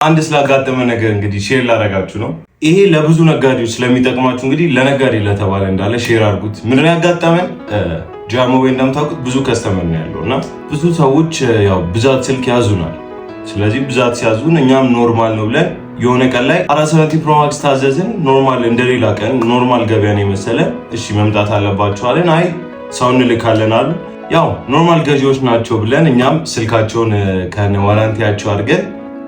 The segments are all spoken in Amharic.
አንድ ስላጋጠመ ነገር እንግዲህ ሼር ላደርጋችሁ ነው። ይሄ ለብዙ ነጋዴዎች ስለሚጠቅማችሁ እንግዲህ ለነጋዴ ለተባለ እንዳለ ሼር አድርጉት። ምንድን ያጋጠመን ጃሞ ወይ እንደምታውቁት ብዙ ከስተመር ነው ያለው እና ብዙ ሰዎች ያው ብዛት ስልክ ያዙናል። ስለዚህ ብዛት ሲያዙን እኛም ኖርማል ነው ብለን የሆነ ቀን ላይ 470 ፕሮ ማክስ ታዘዝን። ኖርማል እንደሌላ ቀን ኖርማል ገበያ ነው የመሰለ። እሺ መምጣት አለባችሁ አለን። አይ ሰው እንልካለን አሉ። ያው ኖርማል ገዢዎች ናቸው ብለን እኛም ስልካቸውን ከነ ዋራንቲያቸው አድርገን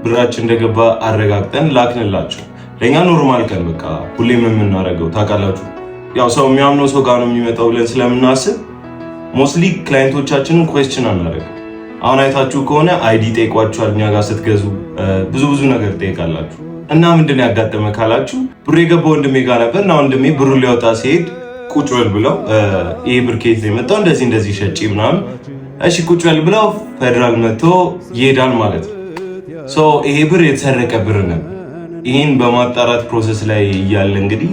ብራችን እንደገባ አረጋግጠን ላክንላቸው። ለኛ ኖርማል ቀን በቃ ሁሌም የምናደርገው ታውቃላችሁ። ያው ሰው የሚያምነው ሰው ጋር ነው የሚመጣው ብለን ስለምናስብ ሞስሊ ክላይንቶቻችንን ኩዌስችን አናደርግ። አሁን አይታችሁ ከሆነ አይዲ ጠይቋችኋል እኛ ጋር ስትገዙ ብዙ ነገር ጠይቃላችሁ። እና ምንድን ያጋጠመ ካላችሁ ብሩ የገባ ወንድሜ ጋር ነበር እና ወንድሜ ብሩ ሊያወጣ ሲሄድ ቁጭ በል ብለው ይሄ ብር ከየት ነው የመጣው እንደዚህ ሸጪ ምናምን እሺ ቁጭ በል ብለው ፌደራል መጥቶ ይሄዳል ማለት ነው። ሶ ይሄ ብር የተሰረቀ ብር ነበር። ይሄን በማጣራት ፕሮሰስ ላይ እያለ እንግዲህ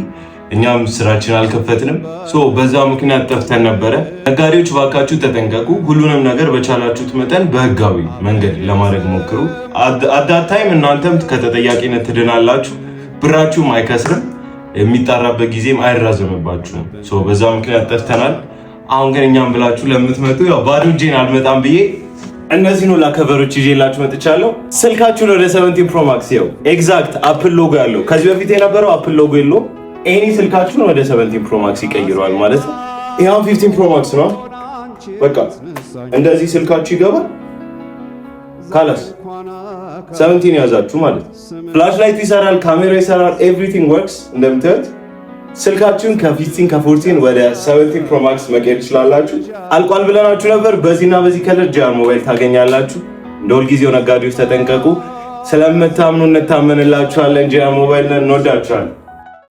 እኛም ስራችን አልከፈትንም። ሶ በዛ ምክንያት ጠፍተን ነበረ። ነጋዴዎች ባካችሁ ተጠንቀቁ። ሁሉንም ነገር በቻላችሁት መጠን በህጋዊ መንገድ ለማድረግ ሞክሩ። አዳት ታይም እናንተም ከተጠያቂነት ትድናላችሁ፣ ብራችሁም አይከስርም፣ የሚጣራበት ጊዜም አይራዘምባችሁም። ሶ በዛ ምክንያት ጠፍተናል። አሁን ግን እኛም ብላችሁ ለምትመጡ ያው ባዶ እጄን አልመጣም ብዬ እነዚህ ነው ላከቨሮች ይዤላችሁ መጥቻለሁ። ስልካችሁን ወደ 17 ፕሮ ማክስ ይኸው ኤግዛክት አፕል ሎጎ ያለው ከዚህ በፊት የነበረው አፕል ሎጎ የለው ኤኒ ስልካችሁን ወደ 17 ፕሮ ማክስ ይቀይረዋል ማለት ነው። ይሄው 15 ፕሮ ማክስ ነው። በቃ እንደዚህ ስልካችሁ ይገባል። ካላስ 17 ያዛችሁ ማለት ነው። ፍላሽ ላይት ይሰራል፣ ካሜራ ይሰራል፣ ኤቭሪቲንግ ወርክስ። እንደምታዩት ስልካችሁን ከ15 ከ14 ወደ 17 ፕሮ ማክስ መቀየር ትችላላችሁ። አልቋል ብለናችሁ ነበር። በዚህና በዚህ ከለር ጃር ሞባይል ታገኛላችሁ። እንደ ሁልጊዜው ነጋዴዎች ተጠንቀቁ። ስለምታምኑ እንታመንላችኋለን። ጃር ሞባይል ነን። እንወዳችኋለን።